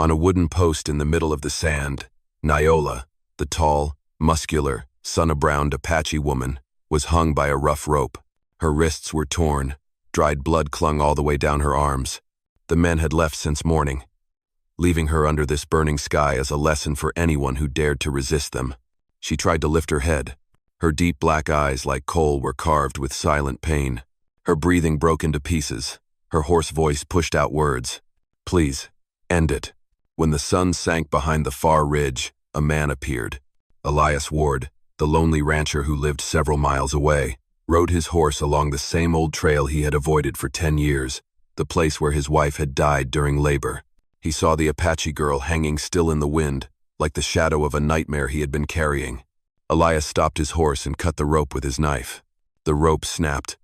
On a wooden post in the middle of the sand, Nyola, the tall, muscular, sun-browned Apache woman, was hung by a rough rope. Her wrists were torn, dried blood clung all the way down her arms. The men had left since morning, leaving her under this burning sky as a lesson for anyone who dared to resist them. She tried to lift her head. Her deep black eyes, like coal, were carved with silent pain. Her breathing broke into pieces. Her hoarse voice pushed out words. "Please, end it." When the sun sank behind the far ridge, a man appeared. Elias Ward, the lonely rancher who lived several miles away, rode his horse along the same old trail he had avoided for 10 years, the place where his wife had died during labor. He saw the Apache girl hanging still in the wind, like the shadow of a nightmare he had been carrying. Elias stopped his horse and cut the rope with his knife. The rope snapped.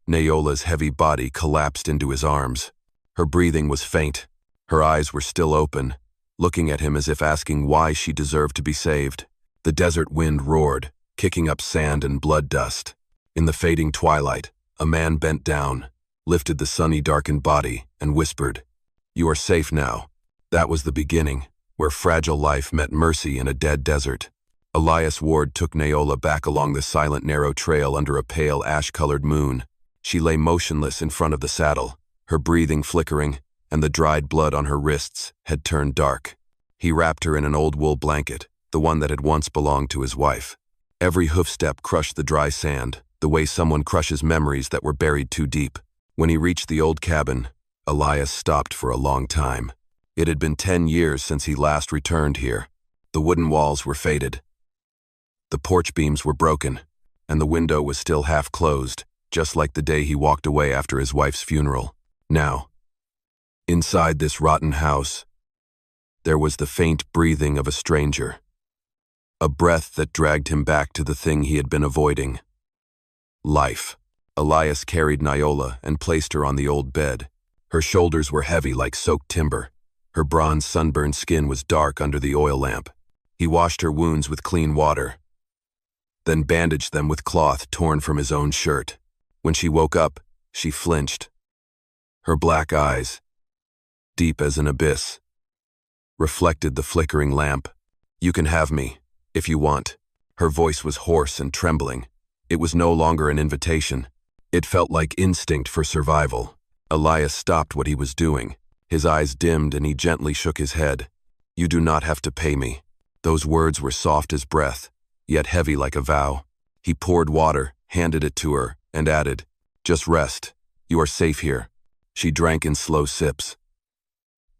Nyola's heavy body collapsed into his arms. Her breathing was faint. Her eyes were still open, looking at him as if asking why she deserved to be saved. The desert wind roared, kicking up sand and blood dust. In the fading twilight, a man bent down, lifted the sunny darkened body, and whispered, "You are safe now." That was the beginning, where fragile life met mercy in a dead desert. Elias Ward took Nyola back along the silent narrow trail under a pale ash-colored moon. She lay motionless in front of the saddle, her breathing flickering, and the dried blood on her wrists had turned dark. He wrapped her in an old wool blanket, the one that had once belonged to his wife. Every hoofstep crushed the dry sand, the way someone crushes memories that were buried too deep. When he reached the old cabin, Elias stopped for a long time. It had been 10 years since he last returned here. The wooden walls were faded. The porch beams were broken, and the window was still half closed, just like the day he walked away after his wife's funeral. Now, inside this rotten house, there was the faint breathing of a stranger. A breath that dragged him back to the thing he had been avoiding. Life. Elias carried Nyola and placed her on the old bed. Her shoulders were heavy like soaked timber. Her bronze sunburned skin was dark under the oil lamp. He washed her wounds with clean water, then bandaged them with cloth torn from his own shirt. When she woke up, she flinched. Her black eyes, deep as an abyss, reflected the flickering lamp. "You can have me, if you want." Her voice was hoarse and trembling. It was no longer an invitation. It felt like instinct for survival. Elias stopped what he was doing. His eyes dimmed and he gently shook his head. "You do not have to pay me." Those words were soft as breath, yet heavy like a vow. He poured water, handed it to her, and added, "Just rest. You are safe here." She drank in slow sips.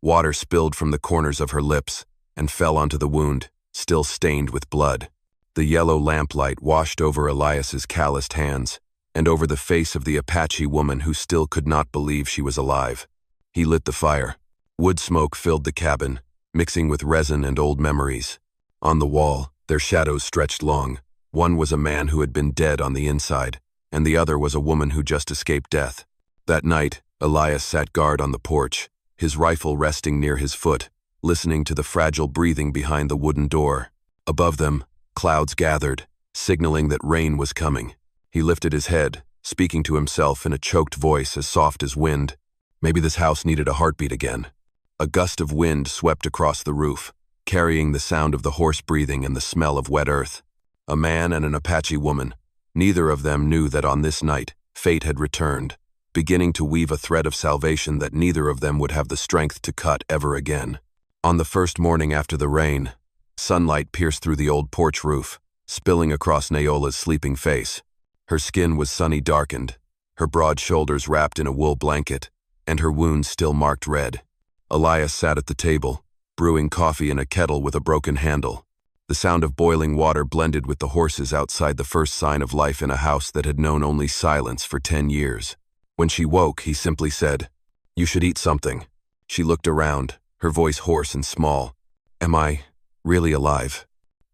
Water spilled from the corners of her lips and fell onto the wound, still stained with blood. The yellow lamplight washed over Elias's calloused hands and over the face of the Apache woman who still could not believe she was alive. He lit the fire. Wood smoke filled the cabin, mixing with resin and old memories. On the wall, their shadows stretched long. One was a man who had been dead on the inside, and the other was a woman who just escaped death. That night, Elias sat guard on the porch, his rifle resting near his foot, listening to the fragile breathing behind the wooden door. Above them, clouds gathered, signaling that rain was coming. He lifted his head, speaking to himself in a choked voice as soft as wind. Maybe this house needed a heartbeat again. A gust of wind swept across the roof, carrying the sound of the horse breathing and the smell of wet earth. A man and an Apache woman. Neither of them knew that on this night, fate had returned, beginning to weave a thread of salvation that neither of them would have the strength to cut ever again. On the first morning after the rain, sunlight pierced through the old porch roof, spilling across Nyola's sleeping face. Her skin was sunny darkened, her broad shoulders wrapped in a wool blanket, and her wounds still marked red. Elias sat at the table, brewing coffee in a kettle with a broken handle. The sound of boiling water blended with the horses outside the first sign of life in a house that had known only silence for 10 years. When she woke, he simply said, "You should eat something." She looked around, her voice hoarse and small. "Am I really alive?"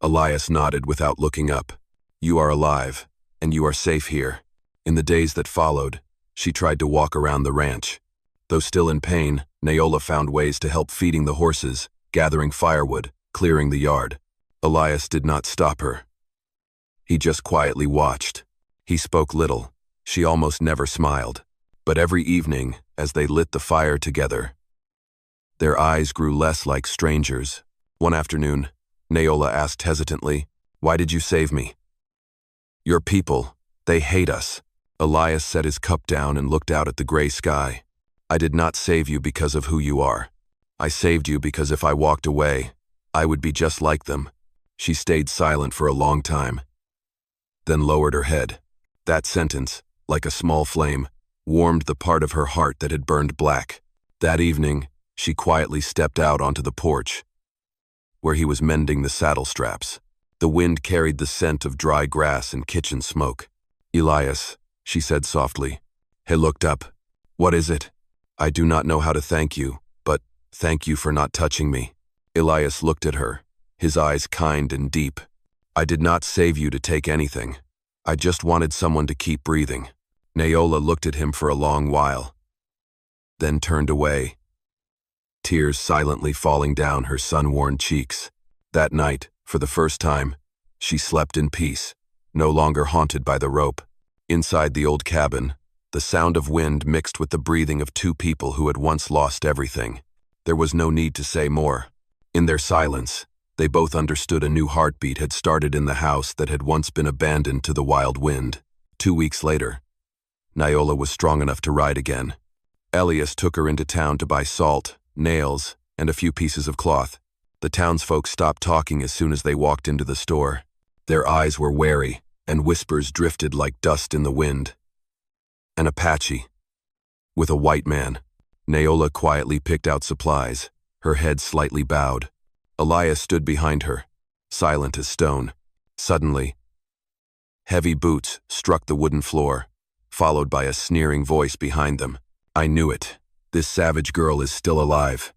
Elias nodded without looking up. "You are alive, and you are safe here." In the days that followed, she tried to walk around the ranch. Though still in pain, Nyola found ways to help feeding the horses, gathering firewood, clearing the yard. Elias did not stop her. He just quietly watched. He spoke little. She almost never smiled. But every evening, as they lit the fire together, Their eyes grew less like strangers. One afternoon, Naola asked hesitantly, "Why did you save me?" "Your people, they hate us." Elias set his cup down and looked out at the gray sky. "I did not save you because of who you are. I saved you because if I walked away, I would be just like them." She stayed silent for a long time, then lowered her head. That sentence, like a small flame, warmed the part of her heart that had burned black. That evening, she quietly stepped out onto the porch, where he was mending the saddle straps. The wind carried the scent of dry grass and kitchen smoke. "Elias," she said softly. He looked up. "What is it?" "I do not know how to thank you, but thank you for not touching me." Elias looked at her, his eyes kind and deep. "I did not save you to take anything. I just wanted someone to keep breathing." Naola looked at him for a long while, then turned away, tears silently falling down her sun-worn cheeks. That night, for the first time, she slept in peace, no longer haunted by the rope. Inside the old cabin, the sound of wind mixed with the breathing of two people who had once lost everything. There was no need to say more. In their silence, they both understood a new heartbeat had started in the house that had once been abandoned to the wild wind. 2 weeks later, Naola was strong enough to ride again. Elias took her into town to buy salt, nails, and a few pieces of cloth. The townsfolk stopped talking as soon as they walked into the store. Their eyes were wary, and whispers drifted like dust in the wind. An Apache, with a white man. Naola quietly picked out supplies, her head slightly bowed. Elias stood behind her, silent as stone. Suddenly, heavy boots struck the wooden floor, followed by a sneering voice behind them. "I knew it. This savage girl is still alive."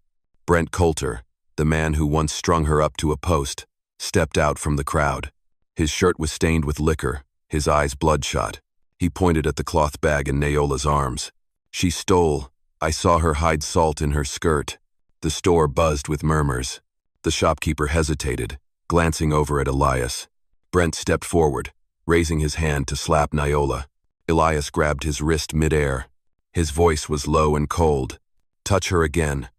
Brent Coulter, the man who once strung her up to a post, stepped out from the crowd. His shirt was stained with liquor, his eyes bloodshot. He pointed at the cloth bag in Naola's arms. "She stole. I saw her hide salt in her skirt." The store buzzed with murmurs. The shopkeeper hesitated, glancing over at Elias. Brent stepped forward, raising his hand to slap Naola. Elias grabbed his wrist mid-air. His voice was low and cold. "Touch her again,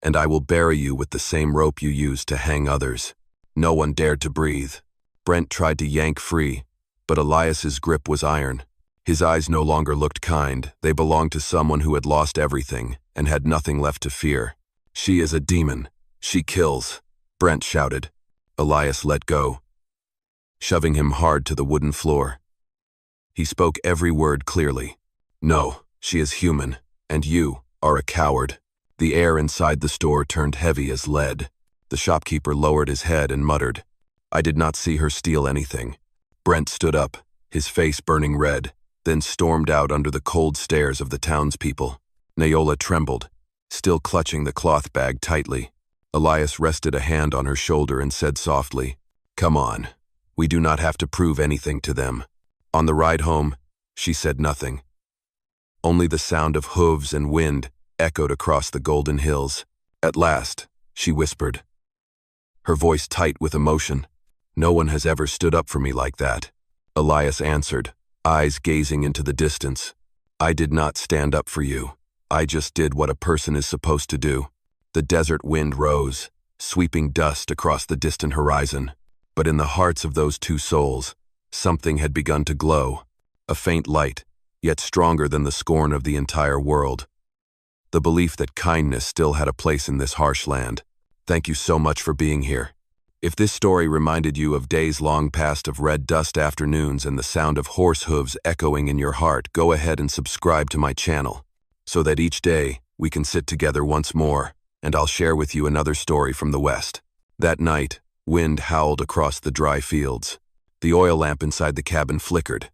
and I will bury you with the same rope you used to hang others." No one dared to breathe. Brent tried to yank free, but Elias's grip was iron. His eyes no longer looked kind. They belonged to someone who had lost everything and had nothing left to fear. "She is a demon. She kills," Brent shouted. Elias let go, shoving him hard to the wooden floor. He spoke every word clearly. "No, she is human, and you are a coward." The air inside the store turned heavy as lead. The shopkeeper lowered his head and muttered, "I did not see her steal anything." Brent stood up, his face burning red, then stormed out under the cold stares of the townspeople. Naola trembled, still clutching the cloth bag tightly. Elias rested a hand on her shoulder and said softly, "Come on. We do not have to prove anything to them." On the ride home, she said nothing. Only the sound of hooves and wind echoed across the golden hills. At last, she whispered, her voice tight with emotion, "No one has ever stood up for me like that." Elias answered, eyes gazing into the distance, "I did not stand up for you. I just did what a person is supposed to do." The desert wind rose, sweeping dust across the distant horizon. But in the hearts of those two souls, something had begun to glow, a faint light, yet stronger than the scorn of the entire world. The belief that kindness still had a place in this harsh land. Thank you so much for being here. If this story reminded you of days long past of red dust afternoons and the sound of horse hooves echoing in your heart, go ahead and subscribe to my channel, so that each day we can sit together once more, and I'll share with you another story from the West. That night, wind howled across the dry fields. The oil lamp inside the cabin flickered,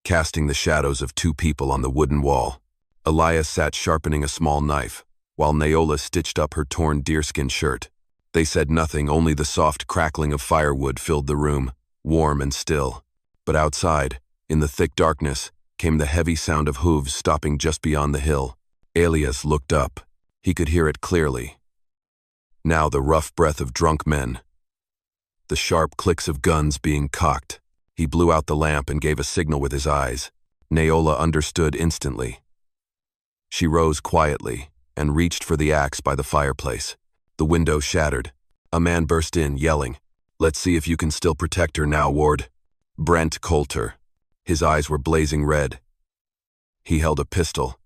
casting the shadows of two people on the wooden wall. Elias sat sharpening a small knife, while Naola stitched up her torn deerskin shirt. They said nothing, only the soft crackling of firewood filled the room, warm and still. But outside, in the thick darkness, came the heavy sound of hooves stopping just beyond the hill. Elias looked up. He could hear it clearly. Now the rough breath of drunk men, the sharp clicks of guns being cocked. He blew out the lamp and gave a signal with his eyes. Naola understood instantly. She rose quietly, and reached for the axe by the fireplace. The window shattered. A man burst in, yelling, "Let's see if you can still protect her now, Ward." Brent Coulter. His eyes were blazing red. He held a pistol.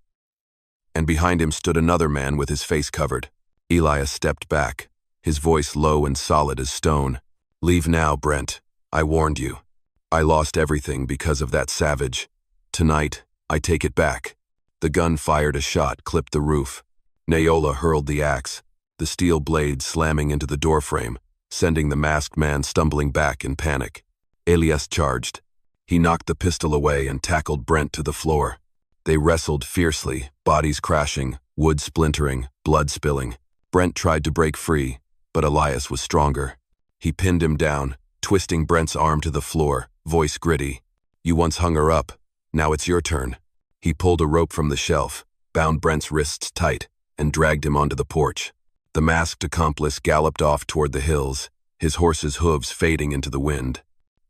And behind him stood another man with his face covered. Elias stepped back, his voice low and solid as stone. "Leave now, Brent. I warned you. I lost everything because of that savage. Tonight, I take it back." The gun fired a shot, clipped the roof. Naola hurled the axe, the steel blade slamming into the doorframe, sending the masked man stumbling back in panic. Elias charged. He knocked the pistol away and tackled Brent to the floor. They wrestled fiercely, bodies crashing, wood splintering, blood spilling. Brent tried to break free, but Elias was stronger. He pinned him down, twisting Brent's arm to the floor, voice gritty. "You once hung her up. Now it's your turn." He pulled a rope from the shelf, bound Brent's wrists tight, and dragged him onto the porch. The masked accomplice galloped off toward the hills, his horse's hooves fading into the wind.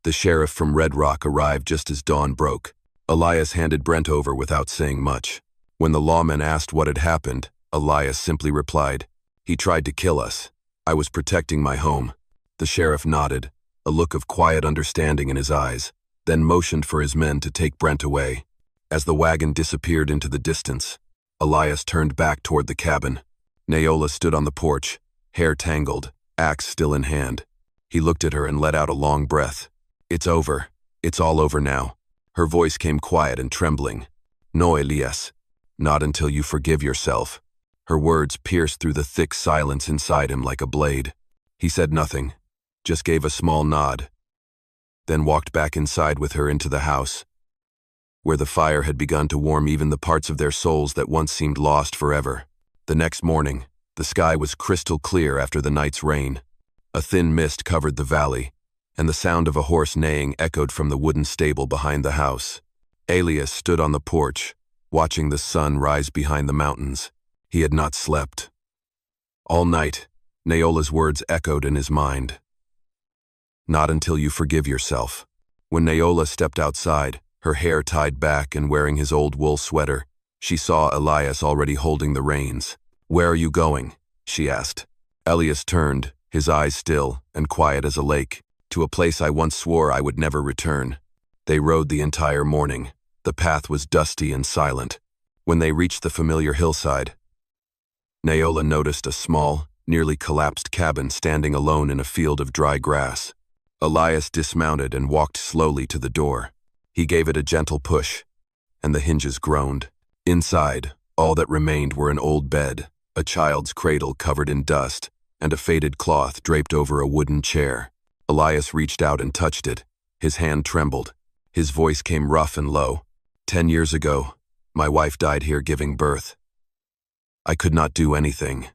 The sheriff from Red Rock arrived just as dawn broke. Elias handed Brent over without saying much. When the lawman asked what had happened, Elias simply replied, "He tried to kill us. I was protecting my home." The sheriff nodded, a look of quiet understanding in his eyes, then motioned for his men to take Brent away. As the wagon disappeared into the distance, Elias turned back toward the cabin. Naola stood on the porch, hair tangled, axe still in hand. He looked at her and let out a long breath. "It's over. It's all over now." Her voice came quiet and trembling. "No, Elias. Not until you forgive yourself." Her words pierced through the thick silence inside him like a blade. He said nothing, just gave a small nod, then walked back inside with her into the house, where the fire had begun to warm even the parts of their souls that once seemed lost forever. The next morning, the sky was crystal clear after the night's rain. A thin mist covered the valley, and the sound of a horse neighing echoed from the wooden stable behind the house. Elias stood on the porch, watching the sun rise behind the mountains. He had not slept. All night, Naola's words echoed in his mind. "Not until you forgive yourself." When Naola stepped outside, her hair tied back and wearing his old wool sweater, she saw Elias already holding the reins. "Where are you going?" she asked. Elias turned, his eyes still and quiet as a lake. "To a place I once swore I would never return." They rode the entire morning. The path was dusty and silent. When they reached the familiar hillside, Naola noticed a small, nearly collapsed cabin standing alone in a field of dry grass. Elias dismounted and walked slowly to the door. He gave it a gentle push, and the hinges groaned. Inside, all that remained were an old bed, a child's cradle covered in dust, and a faded cloth draped over a wooden chair. Elias reached out and touched it. His hand trembled. His voice came rough and low. 10 years ago, my wife died here giving birth. I could not do anything.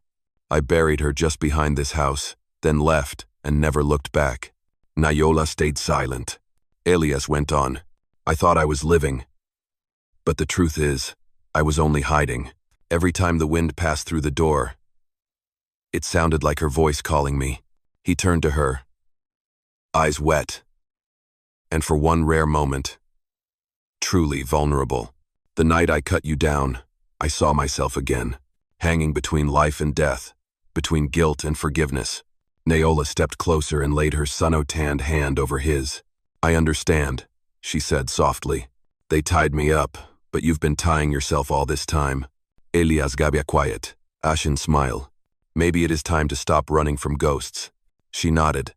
I buried her just behind this house, then left and never looked back." Naola stayed silent. Elias went on. "I thought I was living. But the truth is, I was only hiding. Every time the wind passed through the door, it sounded like her voice calling me." He turned to her, eyes wet, and for one rare moment, truly vulnerable. "The night I cut you down, I saw myself again, hanging between life and death, between guilt and forgiveness." Naola stepped closer and laid her sun-tanned hand over his. "I understand," she said softly. "They tied me up, but you've been tying yourself all this time." Elias gabia quiet, ashen smile. "Maybe it is time to stop running from ghosts." She nodded.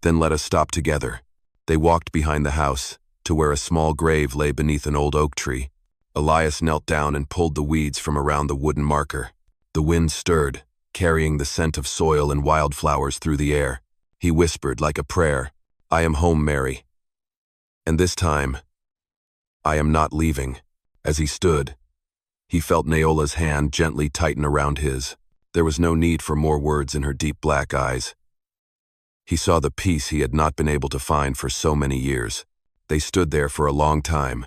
"Then let us stop together." They walked behind the house, to where a small grave lay beneath an old oak tree. Elias knelt down and pulled the weeds from around the wooden marker. The wind stirred, carrying the scent of soil and wildflowers through the air. He whispered like a prayer, "I am home, Mary. And this time, I am not leaving." As he stood, he felt Naola's hand gently tighten around his. There was no need for more words in her deep black eyes. He saw the peace he had not been able to find for so many years. They stood there for a long time,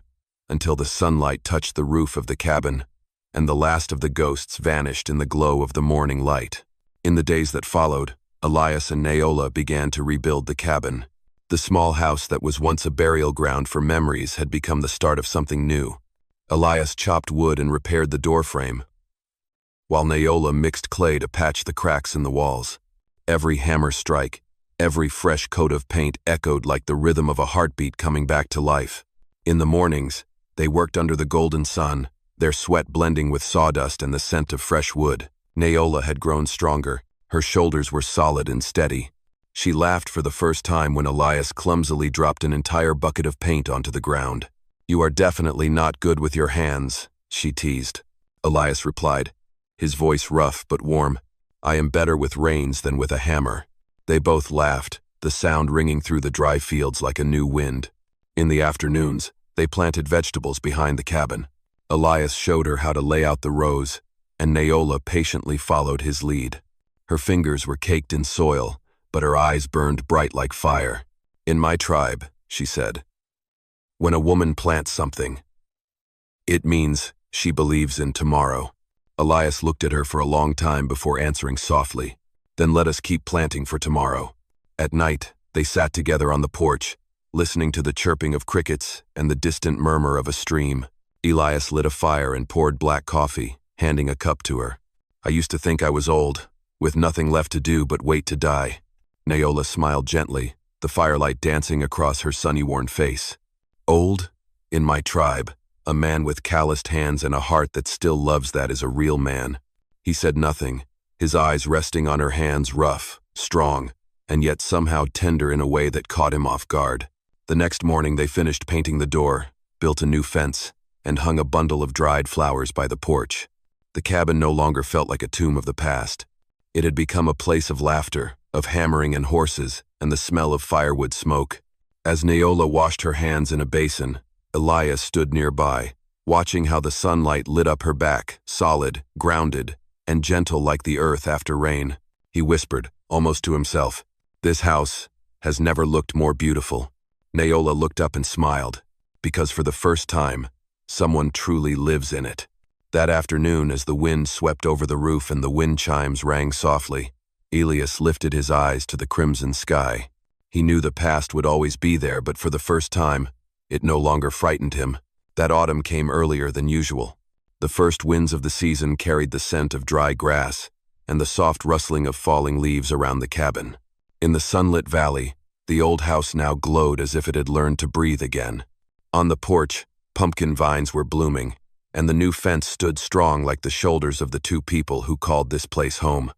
until the sunlight touched the roof of the cabin, and the last of the ghosts vanished in the glow of the morning light. In the days that followed, Elias and Naola began to rebuild the cabin. The small house that was once a burial ground for memories had become the start of something new. Elias chopped wood and repaired the doorframe, while Naola mixed clay to patch the cracks in the walls. Every hammer strike, every fresh coat of paint echoed like the rhythm of a heartbeat coming back to life. In the mornings, they worked under the golden sun, their sweat blending with sawdust and the scent of fresh wood. Naola had grown stronger. Her shoulders were solid and steady. She laughed for the first time when Elias clumsily dropped an entire bucket of paint onto the ground. "You are definitely not good with your hands," she teased. Elias replied, his voice rough but warm. "I am better with reins than with a hammer." They both laughed, the sound ringing through the dry fields like a new wind. In the afternoons, they planted vegetables behind the cabin. Elias showed her how to lay out the rows, and Naola patiently followed his lead. Her fingers were caked in soil, but her eyes burned bright like fire. "In my tribe," she said, "when a woman plants something, it means she believes in tomorrow." Elias looked at her for a long time before answering softly, "Then let us keep planting for tomorrow." At night, they sat together on the porch, listening to the chirping of crickets and the distant murmur of a stream. Elias lit a fire and poured black coffee, handing a cup to her. "I used to think I was old, with nothing left to do but wait to die." Naola smiled gently, the firelight dancing across her sunny-worn face. "Old? In my tribe, a man with calloused hands and a heart that still loves that is a real man." He said nothing, his eyes resting on her hands, rough, strong, and yet somehow tender in a way that caught him off guard. The next morning they finished painting the door, built a new fence, and hung a bundle of dried flowers by the porch. The cabin no longer felt like a tomb of the past. It had become a place of laughter, of hammering and horses, and the smell of firewood smoke. As Naola washed her hands in a basin, Elias stood nearby, watching how the sunlight lit up her back, solid, grounded, and gentle like the earth after rain. He whispered, almost to himself, "This house has never looked more beautiful." Naola looked up and smiled, because for the first time, someone truly lives in it. That afternoon, as the wind swept over the roof and the wind chimes rang softly, Elias lifted his eyes to the crimson sky. He knew the past would always be there, but for the first time, it no longer frightened him. That autumn came earlier than usual. The first winds of the season carried the scent of dry grass and the soft rustling of falling leaves around the cabin. In the sunlit valley, the old house now glowed as if it had learned to breathe again. On the porch, pumpkin vines were blooming, and the new fence stood strong like the shoulders of the two people who called this place home.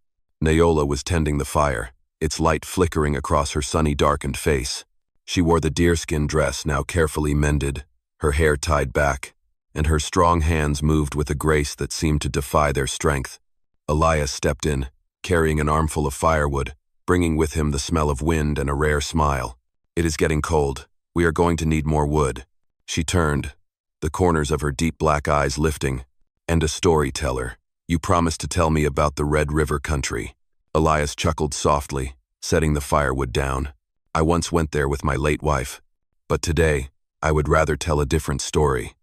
Naola was tending the fire, its light flickering across her sunny, darkened face. She wore the deerskin dress now carefully mended, her hair tied back, and her strong hands moved with a grace that seemed to defy their strength. Elias stepped in, carrying an armful of firewood, bringing with him the smell of wind and a rare smile. "It is getting cold. We are going to need more wood." She turned, the corners of her deep black eyes lifting. "And a storyteller. You promised to tell me about the Red River country." Elias chuckled softly, setting the firewood down. "I once went there with my late wife, but today I would rather tell a different story.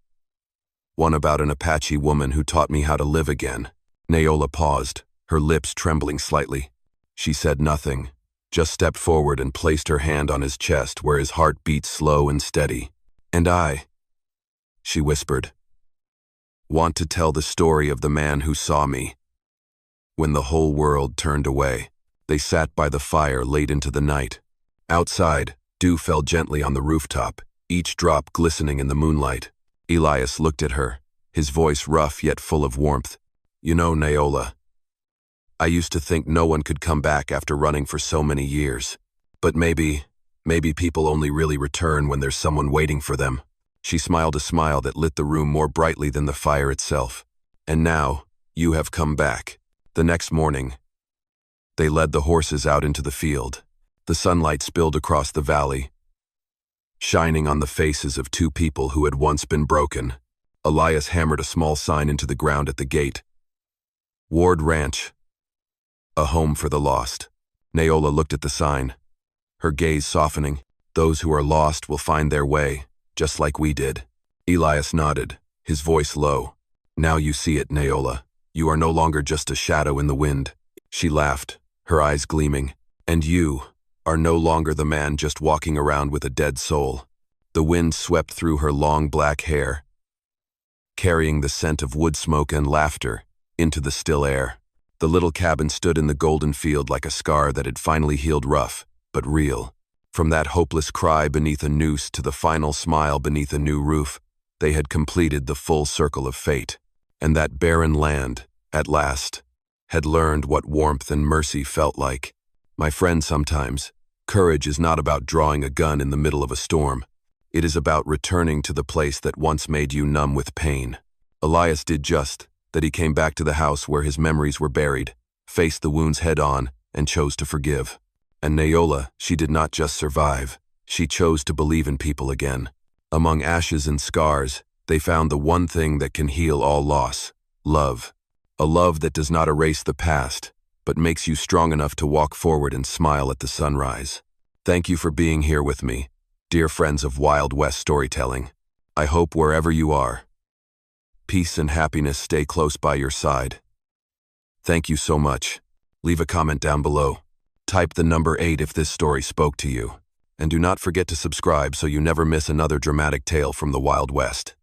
One about an Apache woman who taught me how to live again." Naola paused, her lips trembling slightly. She said nothing, just stepped forward and placed her hand on his chest where his heart beat slow and steady. "And I," she whispered, "want to tell the story of the man who saw me." When the whole world turned away, they sat by the fire late into the night. Outside, dew fell gently on the rooftop, each drop glistening in the moonlight. Elias looked at her, his voice rough yet full of warmth. "You know, Naola, I used to think no one could come back after running for so many years. But maybe people only really return when there's someone waiting for them." She smiled a smile that lit the room more brightly than the fire itself. "And now, you have come back." The next morning, they led the horses out into the field. The sunlight spilled across the valley, shining on the faces of two people who had once been broken. Elias hammered a small sign into the ground at the gate. "Ward Ranch, a home for the lost." Naola looked at the sign, her gaze softening. "Those who are lost will find their way, just like we did." Elias nodded, his voice low. "Now you see it, Naola. You are no longer just a shadow in the wind." She laughed, her eyes gleaming. "And you are no longer the man just walking around with a dead soul." The wind swept through her long black hair, carrying the scent of wood smoke and laughter, into the still air. The little cabin stood in the golden field like a scar that had finally healed rough, but real. From that hopeless cry beneath a noose to the final smile beneath a new roof, they had completed the full circle of fate. And that barren land, at last, had learned what warmth and mercy felt like. My friend, sometimes, courage is not about drawing a gun in the middle of a storm. It is about returning to the place that once made you numb with pain. Elias did just that. He came back to the house where his memories were buried, faced the wounds head-on, and chose to forgive. And Naola, she did not just survive. She chose to believe in people again. Among ashes and scars, they found the one thing that can heal all loss: love. A love that does not erase the past, but makes you strong enough to walk forward and smile at the sunrise. Thank you for being here with me, dear friends of Wild West storytelling. I hope wherever you are, peace and happiness stay close by your side. Thank you so much. Leave a comment down below. Type the number 8 if this story spoke to you. And do not forget to subscribe so you never miss another dramatic tale from the Wild West.